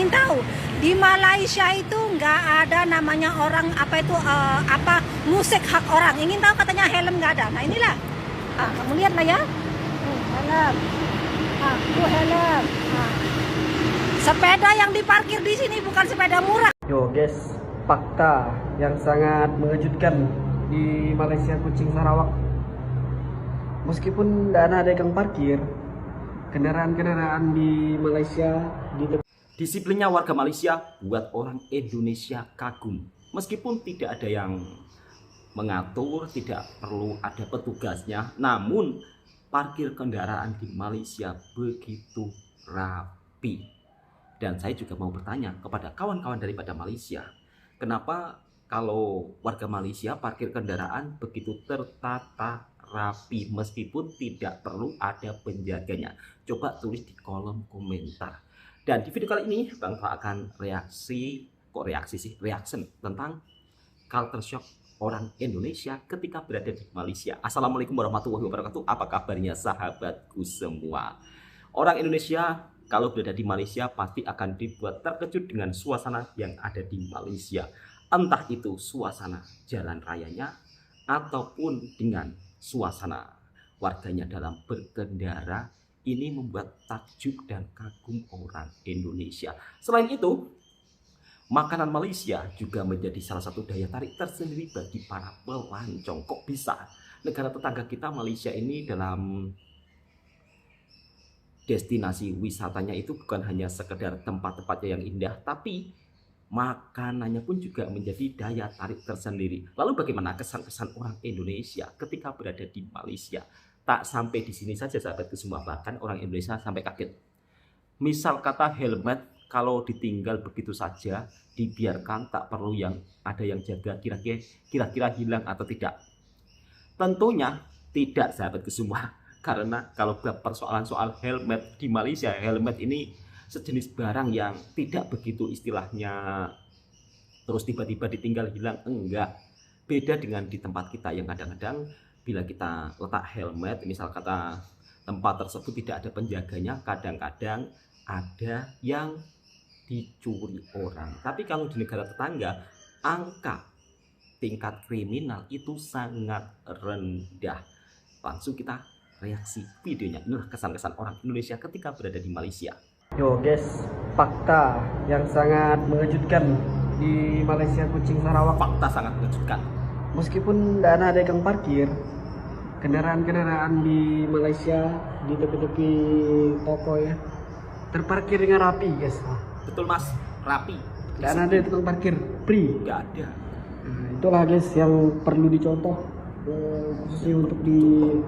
ingin tahu, di Malaysia itu nggak ada namanya orang musik hak orang. Ingin tahu katanya helm nggak ada. Nah inilah, kamu lihat lah ya, helm, itu helm. Sepeda yang diparkir di sini bukan sepeda murah. Yo guys, fakta yang sangat mengejutkan di Malaysia Kuching Sarawak. Meskipun tidak ada yang parkir, kendaraan-kendaraan di Malaysia Disiplinnya warga Malaysia buat orang Indonesia kagum. Meskipun tidak ada yang mengatur, tidak perlu ada petugasnya, namun parkir kendaraan di Malaysia begitu rapi. Dan saya juga mau bertanya kepada kawan-kawan daripada Malaysia, kenapa kalau warga Malaysia parkir kendaraan begitu tertata rapi meskipun tidak perlu ada penjaganya? Coba tulis di kolom komentar. Dan di video kali ini Bang Fa akan reaction tentang culture shock orang Indonesia ketika berada di Malaysia. Assalamualaikum warahmatullahi wabarakatuh. Apa kabarnya sahabatku semua? Orang Indonesia kalau berada di Malaysia pasti akan dibuat terkejut dengan suasana yang ada di Malaysia. Entah itu suasana jalan rayanya ataupun dengan suasana warganya dalam berkendara. Ini membuat takjub dan kagum orang Indonesia. Selain itu, makanan Malaysia juga menjadi salah satu daya tarik tersendiri bagi para pelancong. Kok bisa negara tetangga kita Malaysia ini dalam destinasi wisatanya itu bukan hanya sekedar tempat-tempatnya yang indah, tapi makanannya pun juga menjadi daya tarik tersendiri. Lalu bagaimana kesan-kesan orang Indonesia ketika berada di Malaysia? Tak sampai di sini saja sahabatku semua, bahkan orang Indonesia sampai kaget. Misal kata helmet, kalau ditinggal begitu saja, dibiarkan tak perlu ada yang jaga, kira-kira hilang atau tidak. Tentunya tidak sahabatku semua, karena kalau persoalan soal helmet di Malaysia, helmet ini sejenis barang yang tidak begitu istilahnya terus tiba-tiba ditinggal hilang, enggak. Beda dengan di tempat kita yang kadang-kadang bila kita letak helmet, misal kata tempat tersebut tidak ada penjaganya, kadang-kadang ada yang dicuri orang. Tapi kalau di negara tetangga, angka tingkat kriminal itu sangat rendah. Langsung kita reaksi videonya. Inilah kesan-kesan orang Indonesia ketika berada di Malaysia. Yo guys, fakta yang sangat mengejutkan di Malaysia Kuching Sarawak. Fakta sangat mengejutkan. Meskipun tidak ada yang parkir, kendaraan-kendaraan di Malaysia di tepi-tepi toko ya terparkir dengan rapi guys. Betul mas, rapi. Dan ada tukang parkir free. Nggak ada. Nah, itulah guys yang perlu dicontoh khususnya untuk di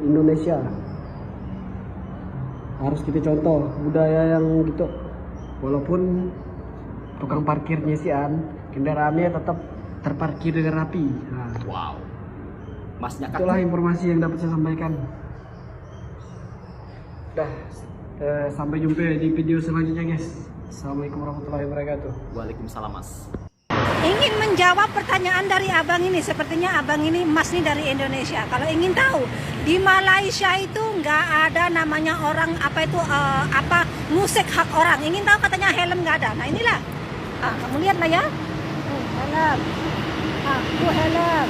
Indonesia. Harus kita contoh budaya yang gitu. Walaupun tukang parkirnya kendaraannya tetap terparkir dengan rapi. Nah, wow. Masnya itulah informasi yang dapat saya sampaikan. Sampai jumpa di video selanjutnya guys. Assalamualaikum warahmatullahi wabarakatuh. Waalaikumsalam mas. Ingin menjawab pertanyaan dari abang ini, sepertinya abang ini mas nih dari Indonesia. Kalau ingin tahu, di Malaysia itu nggak ada namanya orang musik hak orang. Ingin tahu katanya helm nggak ada. Nah inilah, kamu lihat lah ya, helm, itu helm.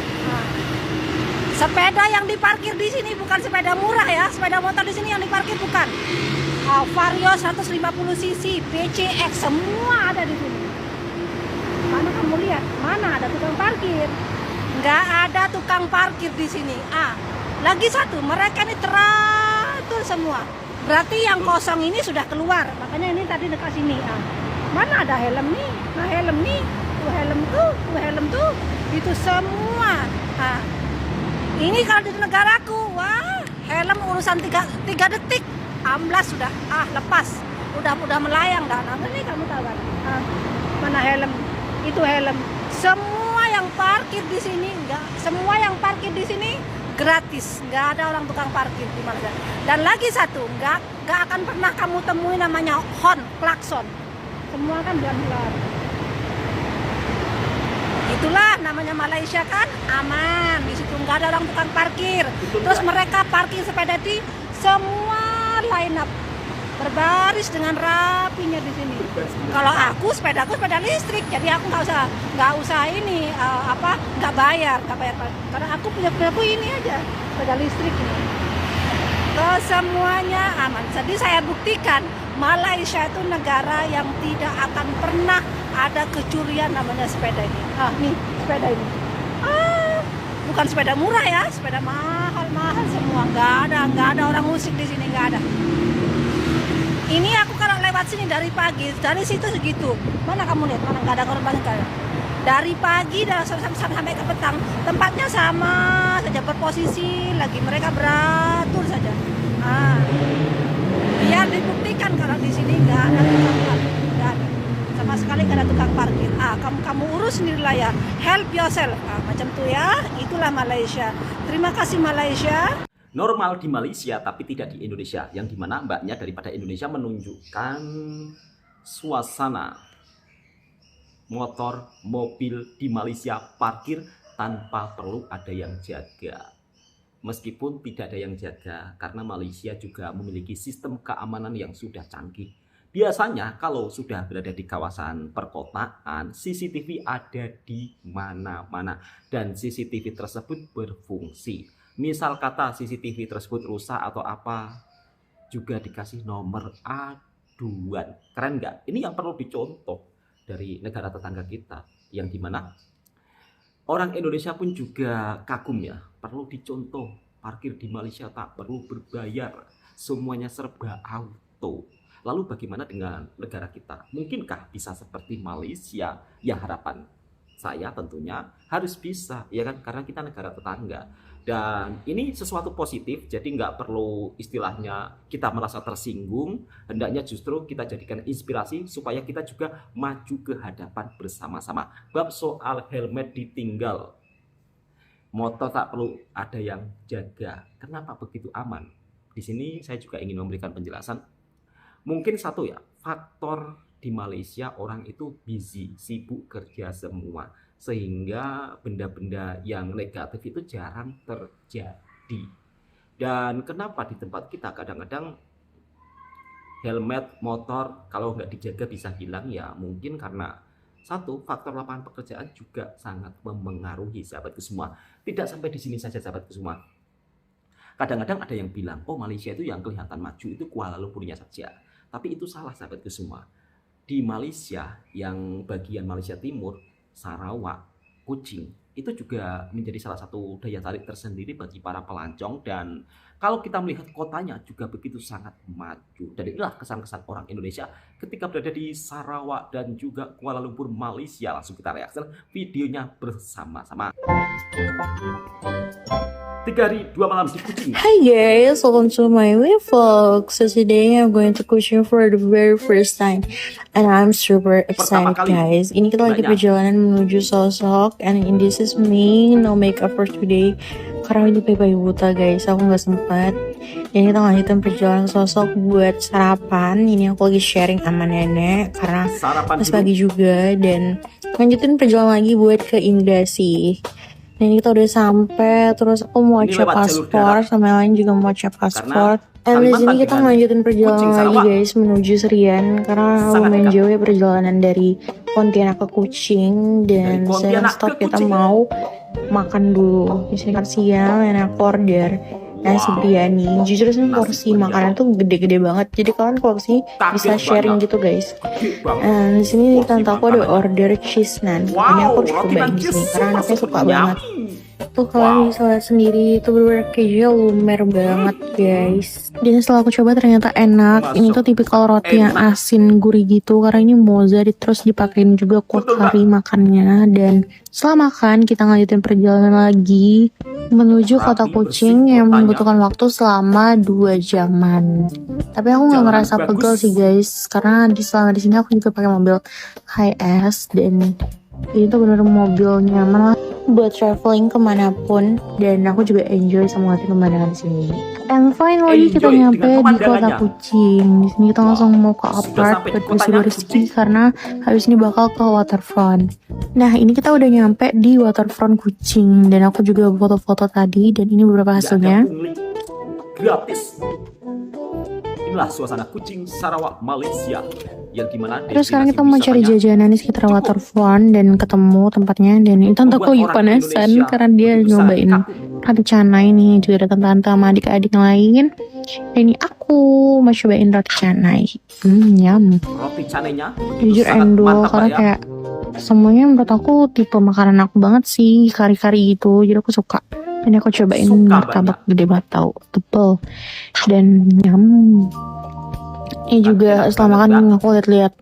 Sepeda yang diparkir di sini bukan sepeda murah ya, sepeda motor di sini yang diparkir bukan. Vario 150 cc, PCX, semua ada di sini. Mana kamu lihat? Mana ada tukang parkir? Nggak ada tukang parkir di sini. Lagi satu, mereka ini teratur semua. Berarti yang kosong ini sudah keluar. Makanya ini tadi dekat sini. Mana ada helm nih? Nah helm nih, tuh helm tuh, itu semua. Ini kalau di negaraku, wah helm urusan 3 detik, amblas sudah, lepas, udah melayang dah. Nah ini kamu tahu kan? Mana helm? Itu helm. Semua yang parkir di sini gratis, nggak ada orang tukang parkir di Malaysia. Dan lagi satu, nggak akan pernah kamu temui namanya horn, klakson. Semua kan belar. Itulah namanya Malaysia kan aman. Di situ nggak ada orang tukang parkir. Terus mereka parkir sepeda di semua line up berbaris dengan rapinya di sini. Kalau aku sepedaku sepeda listrik, jadi aku nggak usah ini nggak bayar. Karena aku punya ini aja sepeda listrik ini. Kesemuanya aman. Jadi saya buktikan Malaysia itu negara yang tidak akan pernah ada kecurian namanya sepeda ini. Nih sepeda ini. Bukan sepeda murah ya, sepeda mahal semua. Nggak ada orang musik di sini, nggak ada. Ini aku kalau lewat sini dari pagi, dari situ segitu. Mana kamu lihat? Mana nggak ada korban kayak. Dari pagi dan sampai ke petang, tempatnya sama saja, berposisi lagi, mereka beratur saja. Biar dibuktikan kalau di sini nggak ada tukang parkir, nggak ada sama sekali, nggak ada tukang parkir. Kamu urus sendirilah ya, help yourself. Macam tuh ya, itulah Malaysia. Terima kasih Malaysia. Normal di Malaysia tapi tidak di Indonesia, yang dimana mbaknya daripada Indonesia menunjukkan suasana motor, mobil di Malaysia parkir tanpa perlu ada yang jaga. Meskipun tidak ada yang jaga, karena Malaysia juga memiliki sistem keamanan yang sudah canggih. Biasanya kalau sudah berada di kawasan perkotaan, CCTV ada di mana-mana dan CCTV tersebut berfungsi. Misal kata CCTV tersebut rusak atau apa, juga dikasih nomor aduan. Keren nggak? Ini yang perlu dicontoh dari negara tetangga kita, yang dimana orang Indonesia pun juga kagum ya. Perlu dicontoh, parkir di Malaysia tak perlu berbayar, semuanya serba auto. Lalu bagaimana dengan negara kita? Mungkinkah bisa seperti Malaysia? Ya harapan saya tentunya harus bisa, ya kan, karena kita negara tetangga. Dan ini sesuatu positif, jadi nggak perlu istilahnya kita merasa tersinggung. Hendaknya justru kita jadikan inspirasi supaya kita juga maju ke hadapan bersama-sama. Bab soal helmet ditinggal, motor tak perlu ada yang jaga. Kenapa begitu aman? Di sini saya juga ingin memberikan penjelasan. Mungkin satu ya, faktor di Malaysia orang itu busy, sibuk kerja semua, sehingga benda-benda yang negatif itu jarang terjadi. Dan kenapa di tempat kita kadang-kadang helmet motor kalau nggak dijaga bisa hilang, ya mungkin karena satu, faktor lapangan pekerjaan juga sangat memengaruhi sahabatku semua. Tidak sampai di sini saja sahabatku semua. Kadang-kadang ada yang bilang, oh Malaysia itu yang kelihatan maju itu Kuala Lumpurnya saja. Tapi itu salah sahabatku semua. Di Malaysia, yang bagian Malaysia Timur, Sarawak, Kuching, itu juga menjadi salah satu daya tarik tersendiri bagi para pelancong. Dan kalau kita melihat kotanya juga begitu sangat maju. Dan inilah kesan-kesan orang Indonesia ketika berada di Sarawak dan juga Kuala Lumpur, Malaysia. Langsung kita reaksi videonya bersama-sama. 3 hari 2 malam di Kuching. Hi guys, welcome to my vlog. So today I'm going to Kuching for the very first time, and I'm super excited guys. Ini kita lagi perjalanan menuju Sosok, and this is me, no makeup for today. Karena ini pagi buta guys, aku nggak sempat. Jadi kita lanjutin perjalanan Sosok buat sarapan. Ini aku lagi sharing sama nenek karena pas pagi juga, dan lanjutin perjalanan lagi buat ke Indasi. Ini kita udah sampai, terus aku mau cek paspor, sama lain juga mau cek paspor. Dan di sini kita lanjutin perjalanan lagi guys menuju Serian, karena lumayan jauh ya perjalanan dari Pontianak ke Kuching. Dan saya stop, kita mau makan dulu. Di sini kan siang, dan aku order nasi biryani. Jujur sih porsi makanan tuh gede-gede banget. Jadi kalian kalau sini bisa sharing gitu guys. Dan di sini tante aku ada order cheese naan. Ini aku harus cobain di sini karena anaknya suka banget. Tuh kalian bisa lihat sendiri, itu bener-bener kejunya lumer banget guys. Dan setelah aku coba ternyata enak. Ini tuh tipikal roti yang asin gurih gitu, karena ini moza terus dipakein juga kuah kari makannya. Dan setelah makan kita lanjutin perjalanan lagi menuju kota Kuching yang membutuhkan waktu selama 2 jaman. Tapi aku nggak ngerasa pegel sih guys, karena selama di sini aku juga pakai mobil HS, dan ini tuh bener mobil nyaman lah buat traveling kemanapun, dan aku juga enjoy sama ngeliatin pemandangan di sini. And finally kita nyampe di kota Kuching. Di sini kita langsung mau ke apart buat bersih-bersih karena habis ini bakal ke waterfront. Nah ini kita udah nyampe di waterfront Kuching, dan aku juga foto-foto tadi, dan ini beberapa hasilnya. Gratis. Ini Inilah suasana Kuching, Sarawak, Malaysia, yang dimana Terus sekarang destinasi kita mau cari wisatanya jajanan di sekitar cukup waterfront dan ketemu tempatnya, dan ini tanteku membuat yuk orang panasan Indonesia karena dia begitu sangat nyobain kagum. roti canai nih, juga ada tante-tante sama adik-adik yang lain. Dan ini aku mau cobain roti canai. Nyam. Roti canainya begitu Jujur sangat endul mantap, karena Pak, ya. kayak semuanya menurut aku tipe makanan aku banget sih, kari-kari gitu. Jadi aku suka. Ini aku cobain Suka martabak gede batau, tebel dan nyam. Ini juga Enak setelah banget, makan Mbak. aku lihat-lihat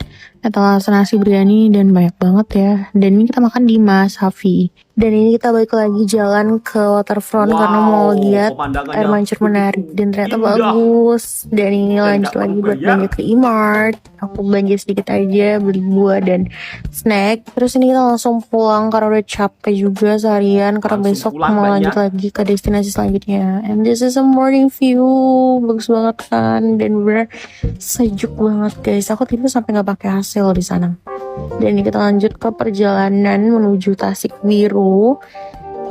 etalase nasi biryani dan banyak banget ya. Dan ini kita makan di Mas Hafi. Dan ini kita balik lagi jalan ke waterfront karena mau lihat pemandangannya air mancur begitu menarik dan ternyata indah. bagus. Dan ini Dan lanjut nggak lagi perlu buat bayar. belanja ke E-Mart. Aku belanja sedikit aja, beli buah dan snack. Terus ini kita langsung pulang karena udah capek juga seharian, karena Langsung besok pulang, mau Mbaknya. lanjut lagi ke destinasi selanjutnya. And this is a morning view, bagus banget kan, dan bener sejuk banget guys. Aku tidur sampai nggak pakai AC loh di sana. Dan ini kita lanjut ke perjalanan menuju Tasik Biru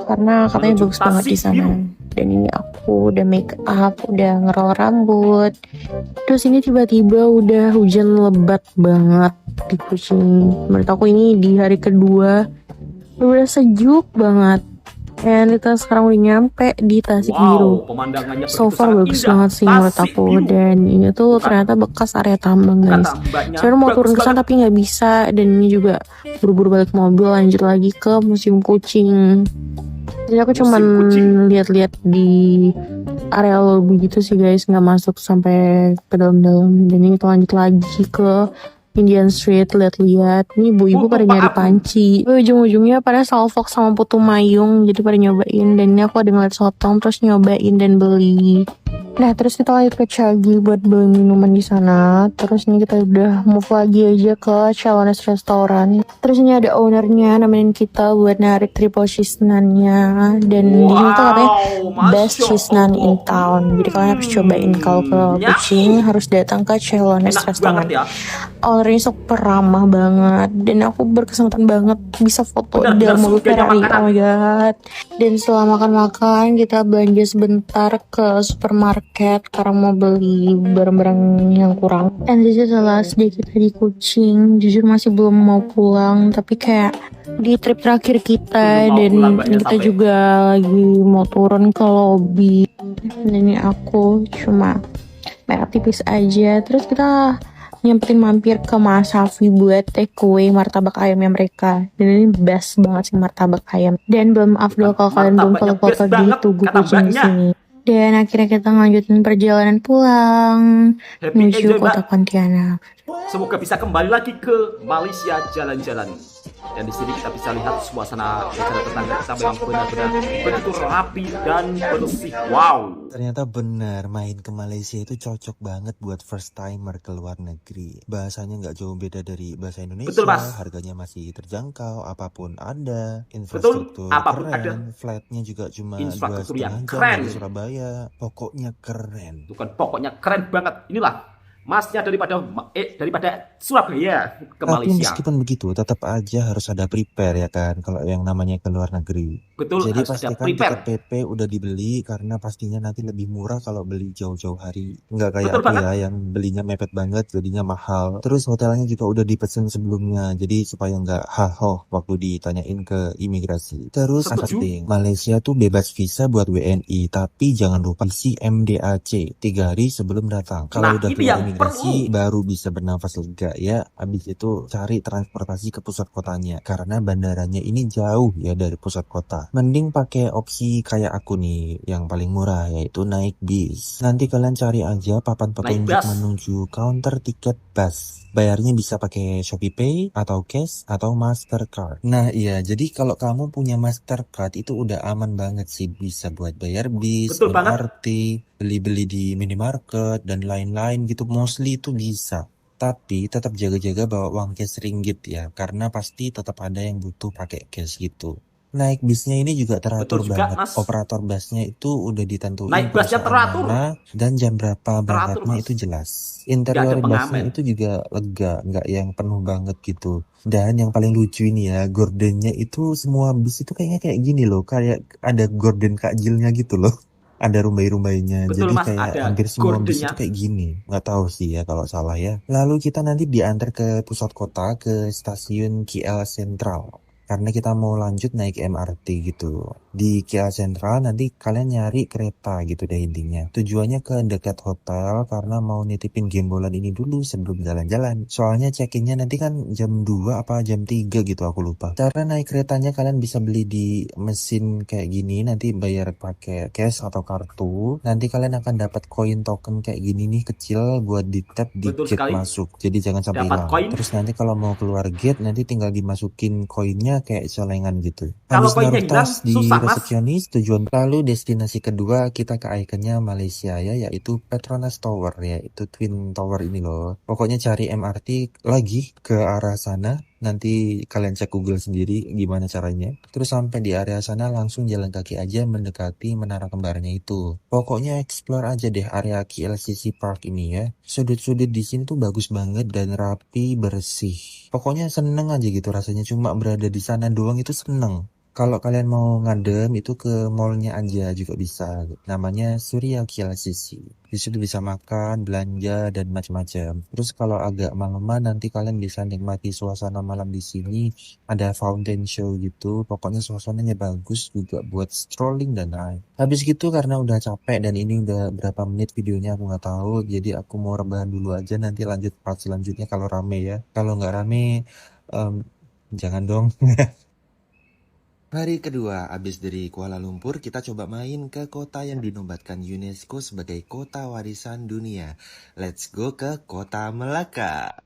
karena katanya Menuju bagus banget di Tasik sana. Biru. Dan ini aku udah make up, udah ngerol rambut. Terus ini tiba-tiba udah hujan lebat banget di Kuching. Menurut aku ini di hari kedua udah sejuk banget. Dan kita sekarang udah nyampe di Tasik Biru. Pemandangannya So begitu far sangat bagus indah. banget sih menurut Tasik aku. Biru. Dan ini tuh Bukan? ternyata bekas area tambang guys. Kata mbaknya, Sebenarnya mau bagus turun ke sana banget. tapi nggak bisa. Dan ini juga buru-buru balik mobil lanjut lagi ke Museum Kucing. Jadi aku Museum cuman Kucing. lihat-lihat di area lobby gitu sih guys, nggak masuk sampai ke dalam-dalam. Dan ini kita lanjut lagi ke Indian Street, lihat-lihat. Ini ibu-ibu Putu pada nyari Pak Abu. panci. Ujung-ujungnya pada salfok sama putu mayung, jadi pada nyobain. Dan ini aku ada ngeliat sotong, terus nyobain dan beli. Nah, terus kita lanjut ke Cagi buat beli minuman di sana. Terus ini kita udah move lagi aja ke Chalones Restoran. Terus ini ada ownernya nemenin kita buat narik triple cheese naan-nya. Dan di sini tuh katanya best Masya cheese naan in Allah. town. Jadi kalian harus cobain kalau ke Kuching, harus datang ke Chalones Enak Restoran. banget ya. Ownernya super ramah banget, dan aku berkesempatan banget bisa foto di dalam mobil Ferrari. Oh my god. Dan setelah makan-makan kita belanja sebentar ke supermarket karena mau beli barang-barang yang kurang. And this is the last day kita di Kuching. Jujur masih belum mau pulang, tapi kayak di trip terakhir kita. Belum mau Dan pulang, Mbaknya, kita sampai. juga lagi mau turun ke lobby. Dan ini aku cuma merah tipis aja. Terus kita nyempetin mampir ke Mas Hafi buat takeaway martabak ayamnya mereka. Dan ini best banget sih martabak ayam. Dan belum afdol kalau kalian belum Martabaknya foto-foto best di banget, Tugu kata Kucing di mbaknya. sini. Dan akhirnya kita ngelanjutin perjalanan pulang Happy menuju enjoy, kota Mbak. Pontianak. Semoga bisa kembali lagi ke Malaysia jalan-jalan. Dan di sini kita bisa lihat suasana negara tetangga kita memang benar-benar begitu rapi dan bersih. Wow. Ternyata benar, main ke Malaysia itu cocok banget buat first timer ke luar negeri. Bahasanya nggak jauh beda dari bahasa Indonesia, Betul, Mas. harganya masih terjangkau, apapun ada, infrastruktur apapun keren, ada. flightnya juga cuma Infrastruktur 2,5 yang jam keren. dari Surabaya. Pokoknya keren. Itu kan pokoknya keren banget. Inilah masnya daripada Surabaya ke Tapi Malaysia. meskipun begitu, tetap aja harus ada prepare ya kan, kalau yang namanya ke luar negeri. Betul, Jadi harus ada pastikan prepare. tiket PP udah dibeli karena pastinya nanti lebih murah kalau beli jauh-jauh hari. Nggak kayak Betul aku banget. ya yang belinya mepet banget jadinya mahal. Terus hotelnya juga udah dipesen sebelumnya. Jadi supaya nggak hahoh waktu ditanyain ke imigrasi. Terus Setuju. penting, Malaysia tuh bebas visa buat WNI. Tapi jangan lupa isi MDAC 3 hari sebelum datang. Kalau Nah, udah ini keluar yang imigrasi perlu. baru bisa bernafas lega ya. Habis itu cari transportasi ke pusat kotanya. Karena bandaranya ini jauh ya dari pusat kota. Mending pakai opsi kayak aku nih yang paling murah, yaitu naik bis. Nanti kalian cari aja papan petunjuk bus. menuju counter tiket bus. Bayarnya bisa pakai ShopeePay atau cash atau Mastercard. Nah iya, jadi kalau kamu punya Mastercard itu udah aman banget sih, bisa buat bayar bis, Betul banget. MRT, beli-beli di minimarket dan lain-lain gitu. Mostly itu bisa. Tapi tetap jaga-jaga bawa uang cash ringgit ya, karena pasti tetap ada yang butuh pakai cash gitu. Naik bisnya ini juga teratur Betul juga, banget. Mas. Operator busnya itu udah ditentuin Naik busnya perusahaan teratur. mana dan jam berapa berangkatnya Mas. itu jelas. Nggak Interior ada busnya pengamen. itu juga lega, nggak yang penuh banget gitu. Dan yang paling lucu ini ya, gordennya itu semua bis itu kayaknya kayak gini loh, kayak ada gorden takjilnya gitu loh. ada rumbai-rumbainya. Betul Jadi Mas, kayak ada hampir semua bis itu gordennya. kayak gini. Nggak tahu sih ya kalau salah ya. Lalu kita nanti diantar ke pusat kota ke stasiun KL Sentral. Karena kita mau lanjut naik MRT gitu. Di KL Sentral nanti kalian nyari kereta gitu deh intinya. Tujuannya ke dekat hotel karena mau nitipin gembolan ini dulu sebelum jalan-jalan. Soalnya check-innya nanti kan jam 2 apa jam 3 gitu aku lupa. Cara naik keretanya kalian bisa beli di mesin kayak gini, nanti bayar pakai cash atau kartu. Nanti kalian akan dapat koin token kayak gini nih kecil buat di tap di Betul gate sekali, masuk. Jadi jangan sampai dapat hilang. koin. Terus nanti kalau mau keluar gate nanti tinggal dimasukin koinnya kayak celengan gitu. Kalau Habis koinnya naruh hilang, tas di susah Mas. resepsionis, tujuan lalu destinasi kedua kita ke ikonnya Malaysia ya, yaitu Petronas Tower, yaitu Twin Tower ini loh. Pokoknya cari MRT lagi ke arah sana. Nanti kalian cek Google sendiri gimana caranya. Terus sampai di area sana langsung jalan kaki aja mendekati menara kembarnya itu. Pokoknya explore aja deh area KLCC Park ini ya. Sudut-sudut di sini tuh bagus banget dan rapi, bersih. Pokoknya seneng aja gitu rasanya, cuma berada di sana doang itu seneng. Kalau kalian mau ngadem itu ke mallnya aja juga bisa. Namanya Surya KLCC. Di situ bisa makan, belanja dan macam-macam. Terus kalau agak malaman nanti kalian bisa nikmati suasana malam di sini. Ada fountain show gitu. Pokoknya suasananya bagus juga buat strolling dan lain. Habis gitu karena udah capek dan ini udah berapa menit videonya aku nggak tahu. Jadi aku mau rebahan dulu aja, nanti lanjut part selanjutnya kalau rame ya. Kalau nggak rame, em, jangan dong. Hari kedua, abis dari Kuala Lumpur, kita coba main ke kota yang dinobatkan UNESCO sebagai Kota Warisan Dunia. Let's go ke Kota Melaka.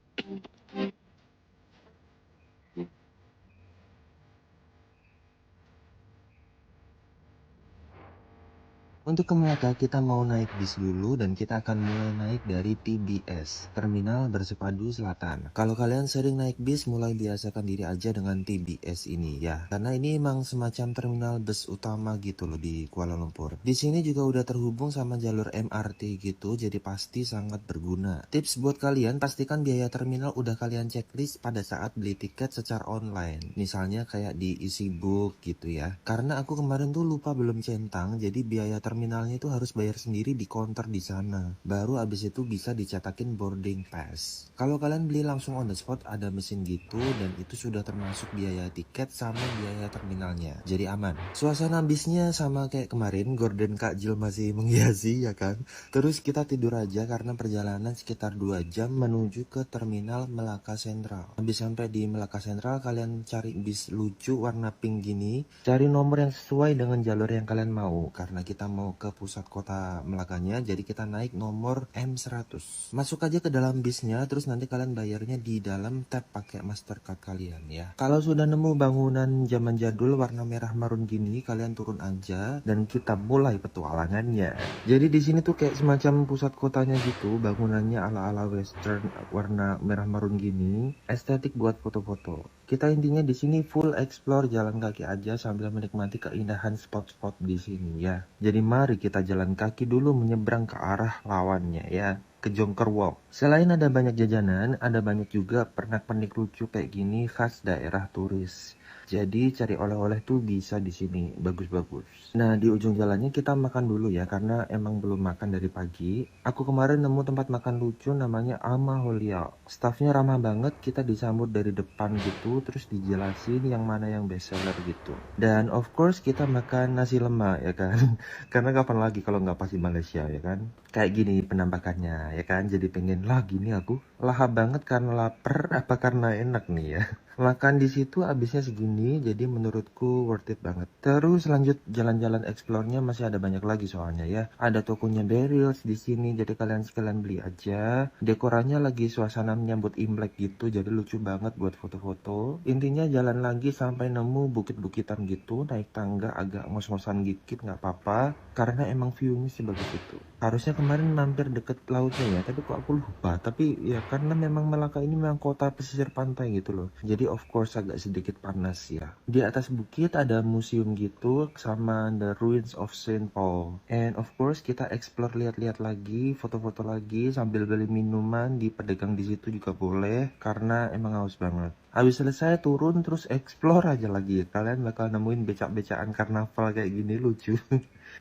Untuk ke Melaka, kita mau naik bis dulu dan kita akan mulai naik dari TBS, Terminal Bersepadu Selatan. Kalau kalian sering naik bis, mulai biasakan diri aja dengan TBS ini ya. Karena ini emang semacam terminal bus utama gitu loh di Kuala Lumpur. Di sini juga udah terhubung sama jalur MRT gitu, jadi pasti sangat berguna. Tips buat kalian, pastikan biaya terminal udah kalian checklist pada saat beli tiket secara online. Misalnya kayak di EasyBook gitu ya. Karena aku kemarin tuh lupa belum centang, jadi biaya terminalnya itu harus bayar sendiri di counter di sana. Baru abis itu bisa dicetakin boarding pass. Kalau kalian beli langsung on the spot ada mesin gitu dan itu sudah termasuk biaya tiket sama biaya terminalnya. Jadi aman. Suasana bisnya sama kayak kemarin, gorden Kak Jil masih menghiasi ya kan. Terus kita tidur aja karena perjalanan sekitar 2 jam menuju ke terminal Melaka Sentral. Habis sampai di Melaka Sentral kalian cari bis lucu warna pink gini. Cari nomor yang sesuai dengan jalur yang kalian mau. Karena kita mau ke pusat kota Melakanya, jadi kita naik nomor M100. Masuk aja ke dalam bisnya, terus nanti kalian bayarnya di dalam tap pakai Mastercard kalian ya. Kalau sudah nemu bangunan zaman jadul warna merah marun gini, kalian turun aja dan kita mulai petualangannya. Jadi di sini tuh kayak semacam pusat kotanya gitu, bangunannya ala-ala western warna merah marun gini, estetik buat foto-foto. Kita intinya di sini full explore jalan kaki aja sambil menikmati keindahan spot-spot di sini ya. Jadi mari kita jalan kaki dulu menyeberang ke arah lawannya ya, ke Jonker Walk. Selain ada banyak jajanan, ada banyak juga pernak-pernik lucu kayak gini khas daerah turis. Jadi cari oleh-oleh tuh bisa di sini, bagus-bagus. Nah di ujung jalannya kita makan dulu ya, karena emang belum makan dari pagi. Aku kemarin nemu tempat makan lucu namanya Ama Holia. Staffnya ramah banget, kita disambut dari depan gitu, terus dijelasin yang mana yang best seller gitu. Dan of course kita makan nasi lemak ya kan, karena kapan lagi kalau nggak pas di Malaysia ya kan. Kayak gini penampakannya ya kan, jadi pengen lah gini aku. Lahap banget karena lapar apa karena enak nih ya. Makan di situ habisnya segini, jadi menurutku worth it banget. Terus lanjut jalan-jalan explore-nya, masih ada banyak lagi soalnya ya. Ada tokonya Berils di sini, jadi kalian sekalian beli aja. Dekorannya lagi suasana menyambut Imlek gitu, jadi lucu banget buat foto-foto. Intinya jalan lagi sampai nemu bukit-bukitan gitu, naik tangga agak ngos-ngosan dikit nggak apa-apa, karena emang view-nya sebagus itu. Harusnya kemarin mampir deket lautnya ya, tapi kok aku lupa. Tapi ya karena memang Melaka ini memang kota pesisir pantai gitu loh. Jadi of course agak sedikit panas ya. Di atas bukit ada museum gitu sama the ruins of Saint Paul. And of course kita explore lihat-lihat lagi, foto-foto lagi sambil beli minuman di pedagang di situ juga boleh karena emang haus banget. Habis selesai turun terus explore aja lagi. Kalian bakal nemuin becak-becakan karnaval kayak gini lucu.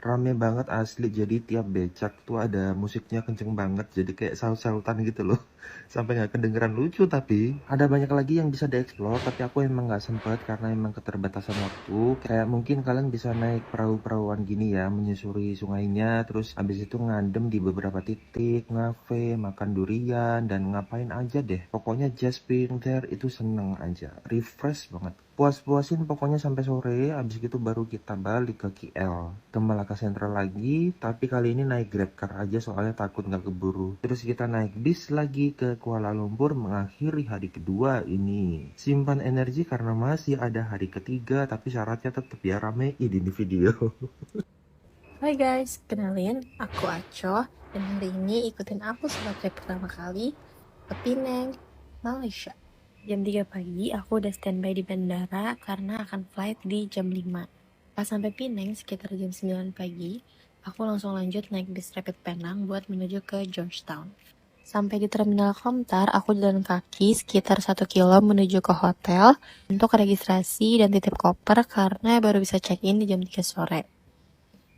Rame banget asli, jadi tiap becak tuh ada musiknya kenceng banget, jadi kayak saut-sautan gitu loh. Sampai nggak kedengeran, lucu. Tapi ada banyak lagi yang bisa dieksplor, tapi aku emang nggak sempet karena emang keterbatasan waktu. Kayak mungkin kalian bisa naik perahu-perahuan gini ya, menyusuri sungainya, terus habis itu ngadem di beberapa titik, ngafe, makan durian, dan ngapain aja deh. Pokoknya just being there itu seneng aja, refresh banget. Puas-puasin pokoknya sampai sore, habis gitu baru kita balik ke KL, ke Malaka Central lagi, tapi kali ini naik Grab Car aja soalnya takut nggak keburu. Terus kita naik bis lagi ke Kuala Lumpur mengakhiri hari kedua ini. Simpan energi karena masih ada hari ketiga, tapi syaratnya tetap ya ramein ini video. Hai guys, kenalin aku Aco dan hari ini ikutin aku solo trip pertama kali ke Penang, Malaysia. Jam 3 pagi aku udah standby di bandara karena akan flight di jam 5. Pas sampai Penang sekitar jam 9 pagi, aku langsung lanjut naik bis Rapid Penang buat menuju ke Georgetown. Sampai di terminal Komtar, aku jalan kaki sekitar 1 kilo menuju ke hotel untuk registrasi dan titip koper karena baru bisa check-in di jam 3 sore.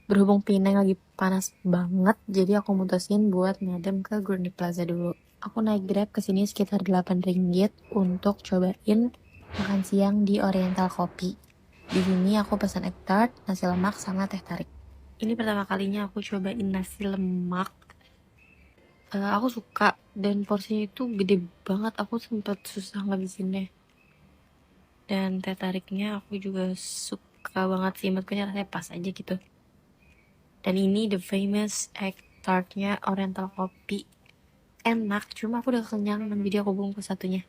Berhubung Penang lagi panas banget, jadi aku mutusin buat ngadem ke Gurney Plaza dulu. Aku naik Grab ke sini sekitar 8 ringgit untuk cobain makan siang di Oriental Coffee. Di sini aku pesan egg tart, nasi lemak, sama teh tarik. Ini pertama kalinya aku cobain nasi lemak. Aku suka dan porsinya itu gede banget, aku sempat susah ngabisinnya. Dan teh tariknya aku juga suka banget sih, menurutnya rasanya pas aja gitu. Dan ini the famous egg tartnya Oriental Coffee. Enak, cuma aku udah kenyang jadi aku bungkus satunya.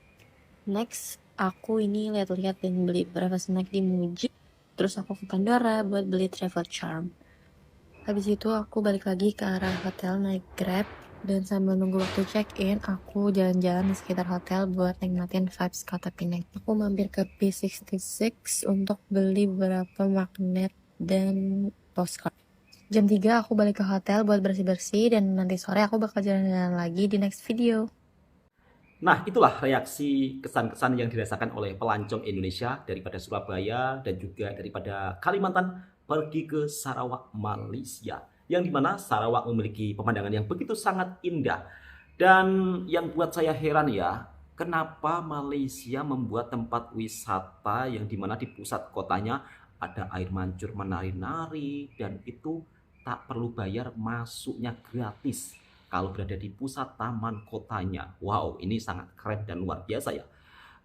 Next, aku ini lihat-lihat dan beli beberapa snack di Muji. Terus aku ke Pandora buat beli travel charm. Habis itu aku balik lagi ke arah hotel naik Grab. Dan sambil nunggu waktu check-in, aku jalan-jalan di sekitar hotel buat nikmatin vibes kota Penang. Aku mampir ke P66 untuk beli beberapa magnet dan postcard. Jam 3 aku balik ke hotel buat bersih-bersih dan nanti sore aku bakal jalan-jalan lagi di next video. Nah, itulah reaksi kesan-kesan yang dirasakan oleh pelancong Indonesia daripada Surabaya dan juga daripada Kalimantan pergi ke Sarawak, Malaysia. Yang dimana Sarawak memiliki pemandangan yang begitu sangat indah. Dan yang buat saya heran ya, kenapa Malaysia membuat tempat wisata yang dimana di pusat kotanya ada air mancur menari-nari dan itu tak perlu bayar, masuknya gratis kalau berada di pusat taman kotanya. Wow, ini sangat keren dan luar biasa ya.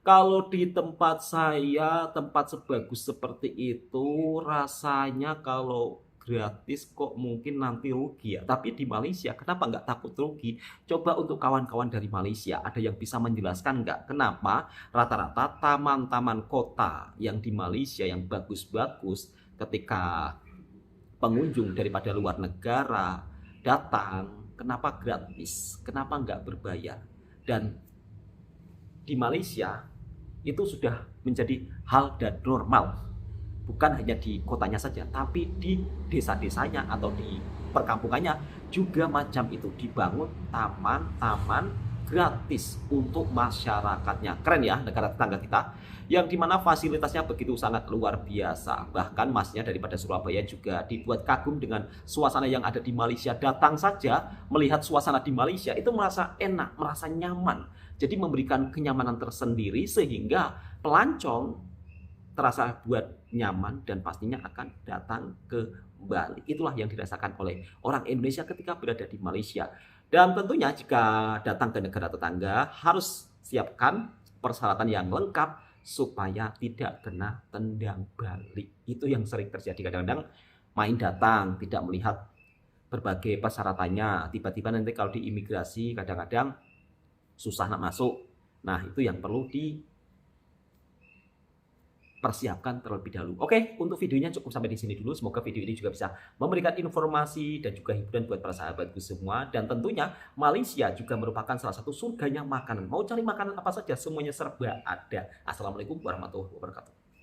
Kalau di tempat saya, tempat sebagus seperti itu, rasanya kalau gratis kok mungkin nanti rugi ya. Tapi di Malaysia, kenapa nggak takut rugi? Coba untuk kawan-kawan dari Malaysia, ada yang bisa menjelaskan nggak kenapa rata-rata taman-taman kota yang di Malaysia yang bagus-bagus ketika pengunjung daripada luar negara datang, kenapa gratis? Kenapa nggak berbayar? Dan di Malaysia itu sudah menjadi hal dan normal. Bukan hanya di kotanya saja, tapi di desa-desanya atau di perkampungannya juga macam itu. Dibangun taman-taman gratis untuk masyarakatnya. Keren ya negara tetangga kita, yang dimana fasilitasnya begitu sangat luar biasa. Bahkan masnya daripada Surabaya juga dibuat kagum dengan suasana yang ada di Malaysia. Datang saja melihat suasana di Malaysia itu merasa enak, merasa nyaman. Jadi memberikan kenyamanan tersendiri sehingga pelancong terasa buat nyaman dan pastinya akan datang ke Bali. Itulah yang dirasakan oleh orang Indonesia ketika berada di Malaysia. Dan tentunya jika datang ke negara tetangga harus siapkan persyaratan yang lengkap supaya tidak kena tendang balik. Itu yang sering terjadi, kadang-kadang main datang tidak melihat berbagai persyaratannya, tiba-tiba nanti kalau di imigrasi kadang-kadang susah nak masuk. Nah, itu yang perlu dipersiapkan terlebih dahulu. Oke, untuk videonya cukup sampai di sini dulu. Semoga video ini juga bisa memberikan informasi dan juga hiburan buat para sahabatku semua. Dan tentunya Malaysia juga merupakan salah satu surganya makanan. Mau cari makanan apa saja semuanya serba ada. Assalamualaikum warahmatullahi wabarakatuh.